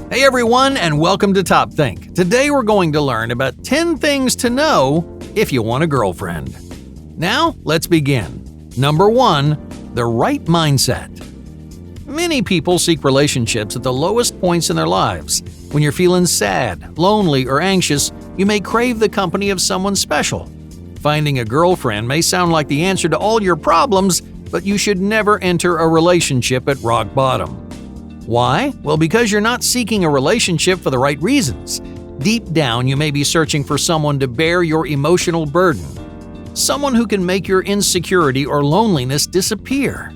Hey everyone, and welcome to Top Think. Today we're going to learn about 10 things to know if you want a girlfriend. Now, let's begin. Number 1, the right mindset. Many people seek relationships at the lowest points in their lives. When you're feeling sad, lonely, or anxious, you may crave the company of someone special. Finding a girlfriend may sound like the answer to all your problems, but you should never enter a relationship at rock bottom. Why? Well, because you're not seeking a relationship for the right reasons. Deep down, you may be searching for someone to bear your emotional burden. Someone who can make your insecurity or loneliness disappear.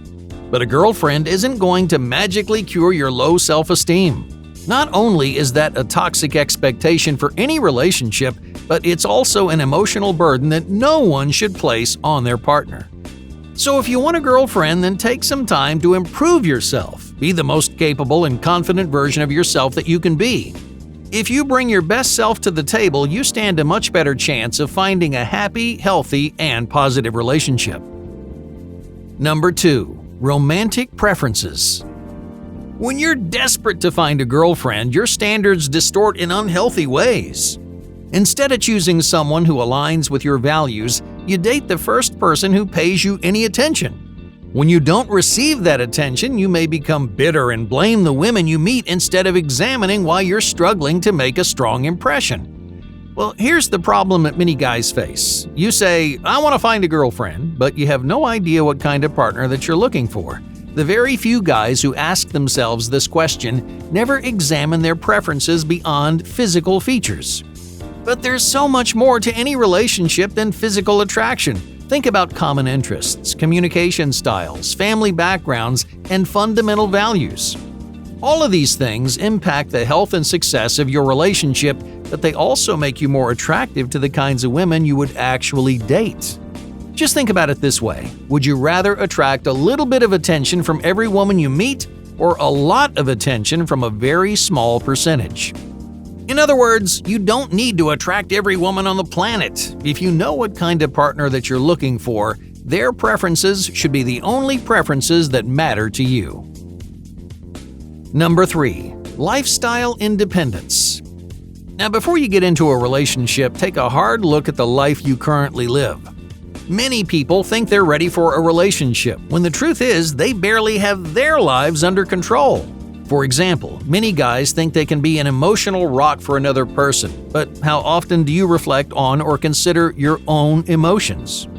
But a girlfriend isn't going to magically cure your low self-esteem. Not only is that a toxic expectation for any relationship, but it's also an emotional burden that no one should place on their partner. So if you want a girlfriend, then take some time to improve yourself. Be the most capable and confident version of yourself that you can be. If you bring your best self to the table, you stand a much better chance of finding a happy, healthy, and positive relationship. Number 2, romantic preferences. When you're desperate to find a girlfriend, your standards distort in unhealthy ways. Instead of choosing someone who aligns with your values, you date the first person who pays you any attention. When you don't receive that attention, you may become bitter and blame the women you meet instead of examining why you're struggling to make a strong impression. Well, here's the problem that many guys face. You say, I want to find a girlfriend, but you have no idea what kind of partner that you're looking for. The very few guys who ask themselves this question never examine their preferences beyond physical features. But there's so much more to any relationship than physical attraction. Think about common interests, communication styles, family backgrounds, and fundamental values. All of these things impact the health and success of your relationship, but they also make you more attractive to the kinds of women you would actually date. Just think about it this way. Would you rather attract a little bit of attention from every woman you meet, or a lot of attention from a very small percentage? In other words, you don't need to attract every woman on the planet. If you know what kind of partner that you're looking for, their preferences should be the only preferences that matter to you. Number 3, lifestyle independence. Now, before you get into a relationship, take a hard look at the life you currently live. Many people think they're ready for a relationship, when the truth is they barely have their lives under control. For example, many guys think they can be an emotional rock for another person, but how often do you reflect on or consider your own emotions?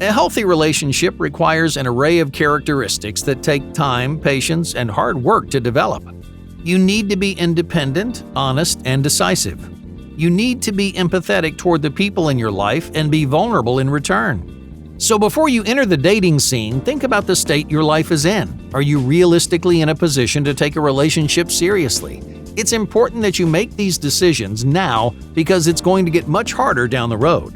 A healthy relationship requires an array of characteristics that take time, patience, and hard work to develop. You need to be independent, honest, and decisive. You need to be empathetic toward the people in your life and be vulnerable in return. So before you enter the dating scene, think about the state your life is in. Are you realistically in a position to take a relationship seriously? It's important that you make these decisions now because it's going to get much harder down the road.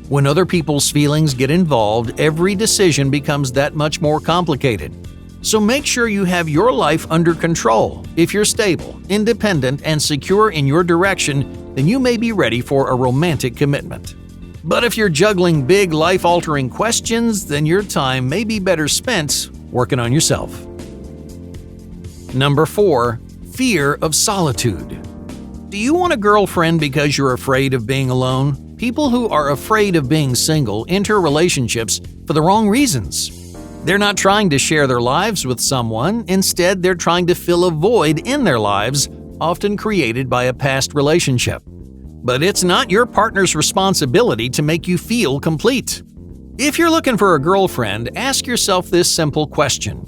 When other people's feelings get involved, every decision becomes that much more complicated. So make sure you have your life under control. If you're stable, independent, and secure in your direction, then you may be ready for a romantic commitment. But if you're juggling big life-altering questions, then your time may be better spent working on yourself. Number 4, fear of solitude. Do you want a girlfriend because you're afraid of being alone? People who are afraid of being single enter relationships for the wrong reasons. They're not trying to share their lives with someone. Instead, they're trying to fill a void in their lives, often created by a past relationship. But it's not your partner's responsibility to make you feel complete. If you're looking for a girlfriend, ask yourself this simple question.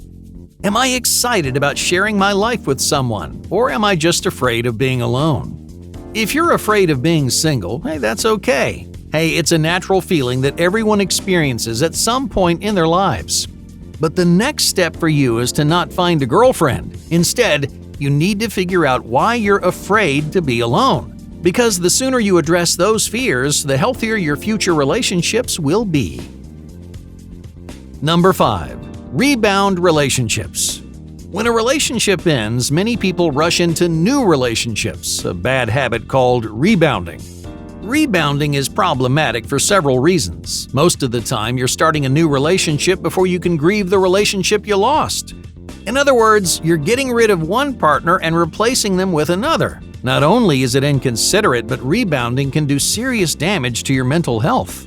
Am I excited about sharing my life with someone, or am I just afraid of being alone? If you're afraid of being single, hey, that's okay. Hey, it's a natural feeling that everyone experiences at some point in their lives. But the next step for you is to not find a girlfriend. Instead, you need to figure out why you're afraid to be alone. Because the sooner you address those fears, the healthier your future relationships will be. Number 5, rebound relationships. When a relationship ends, many people rush into new relationships, a bad habit called rebounding. Rebounding is problematic for several reasons. Most of the time, you're starting a new relationship before you can grieve the relationship you lost. In other words, you're getting rid of one partner and replacing them with another. Not only is it inconsiderate, but rebounding can do serious damage to your mental health.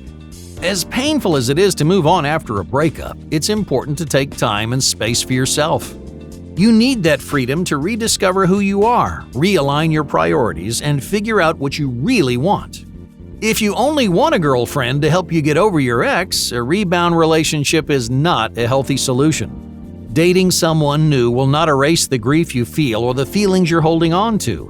As painful as it is to move on after a breakup, it's important to take time and space for yourself. You need that freedom to rediscover who you are, realign your priorities, and figure out what you really want. If you only want a girlfriend to help you get over your ex, a rebound relationship is not a healthy solution. Dating someone new will not erase the grief you feel or the feelings you're holding on to.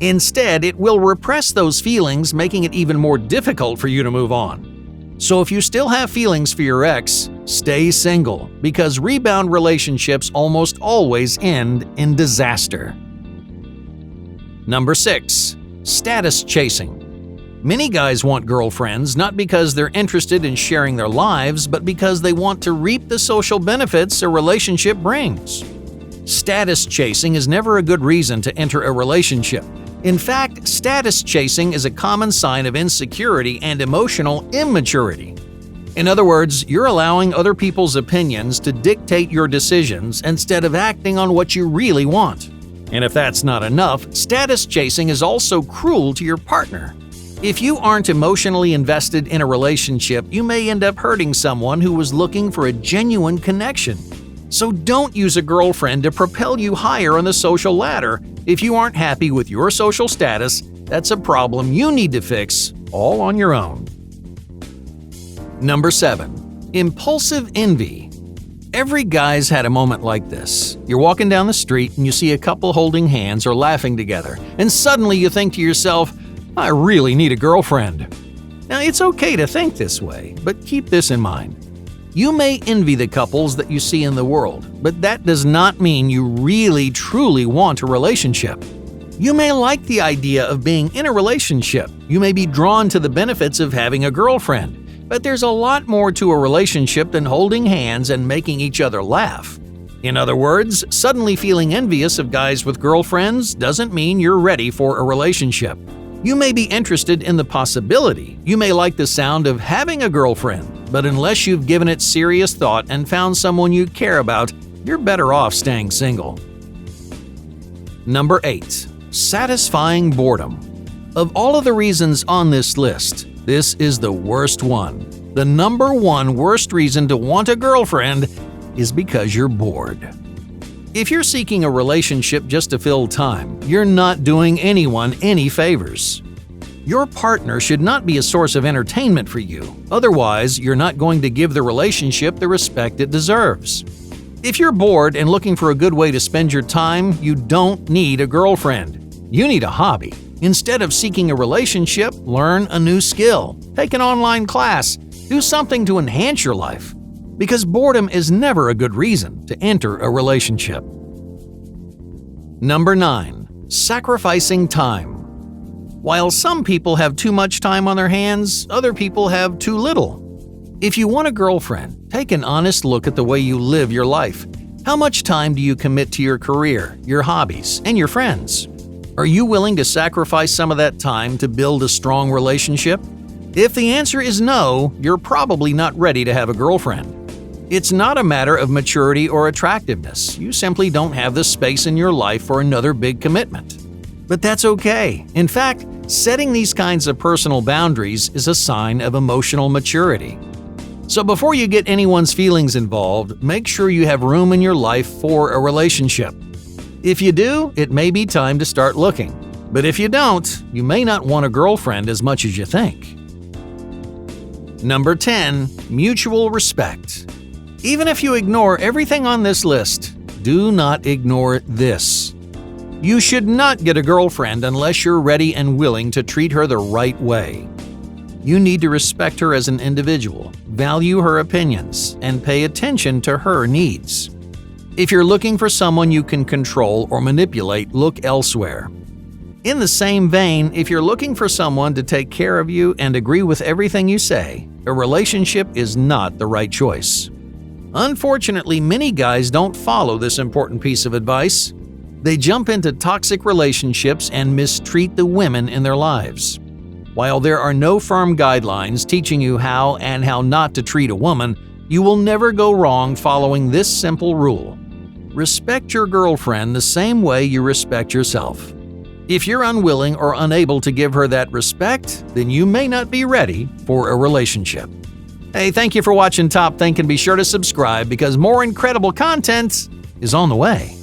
Instead, it will repress those feelings, making it even more difficult for you to move on. So if you still have feelings for your ex, stay single, because rebound relationships almost always end in disaster. Number 6. Status chasing. Many guys want girlfriends not because they're interested in sharing their lives, but because they want to reap the social benefits a relationship brings. Status chasing is never a good reason to enter a relationship. In fact, status chasing is a common sign of insecurity and emotional immaturity. In other words, you're allowing other people's opinions to dictate your decisions instead of acting on what you really want. And if that's not enough, status chasing is also cruel to your partner. If you aren't emotionally invested in a relationship, you may end up hurting someone who was looking for a genuine connection. So don't use a girlfriend to propel you higher on the social ladder. If you aren't happy with your social status, that's a problem you need to fix all on your own. Number 7. Impulsive envy. Every guy's had a moment like this. You're walking down the street and you see a couple holding hands or laughing together, and suddenly you think to yourself, I really need a girlfriend. Now, it's okay to think this way, but keep this in mind. You may envy the couples that you see in the world, but that does not mean you really truly want a relationship. You may like the idea of being in a relationship. You may be drawn to the benefits of having a girlfriend, but there's a lot more to a relationship than holding hands and making each other laugh. In other words, suddenly feeling envious of guys with girlfriends doesn't mean you're ready for a relationship. You may be interested in the possibility. You may like the sound of having a girlfriend, but unless you've given it serious thought and found someone you care about, you're better off staying single. Number 8. Satisfying boredom. Of all of the reasons on this list, this is the worst one. The number one worst reason to want a girlfriend is because you're bored. If you're seeking a relationship just to fill time, you're not doing anyone any favors. Your partner should not be a source of entertainment for you. Otherwise, you're not going to give the relationship the respect it deserves. If you're bored and looking for a good way to spend your time, you don't need a girlfriend. You need a hobby. Instead of seeking a relationship, learn a new skill. Take an online class. Do something to enhance your life. Because boredom is never a good reason to enter a relationship. Number 9. Sacrificing time. While some people have too much time on their hands, other people have too little. If you want a girlfriend, take an honest look at the way you live your life. How much time do you commit to your career, your hobbies, and your friends? Are you willing to sacrifice some of that time to build a strong relationship? If the answer is no, you're probably not ready to have a girlfriend. It's not a matter of maturity or attractiveness. You simply don't have the space in your life for another big commitment. But that's okay. In fact, setting these kinds of personal boundaries is a sign of emotional maturity. So before you get anyone's feelings involved, make sure you have room in your life for a relationship. If you do, it may be time to start looking. But if you don't, you may not want a girlfriend as much as you think. Number 10. Mutual respect. Even if you ignore everything on this list, do not ignore this. You should not get a girlfriend unless you're ready and willing to treat her the right way. You need to respect her as an individual, value her opinions, and pay attention to her needs. If you're looking for someone you can control or manipulate, look elsewhere. In the same vein, if you're looking for someone to take care of you and agree with everything you say, a relationship is not the right choice. Unfortunately, many guys don't follow this important piece of advice. They jump into toxic relationships and mistreat the women in their lives. While there are no firm guidelines teaching you how and how not to treat a woman, you will never go wrong following this simple rule. respect your girlfriend the same way you respect yourself. If you're unwilling or unable to give her that respect, then you may not be ready for a relationship. Hey, thank you for watching Top Think, and be sure to subscribe because more incredible content is on the way.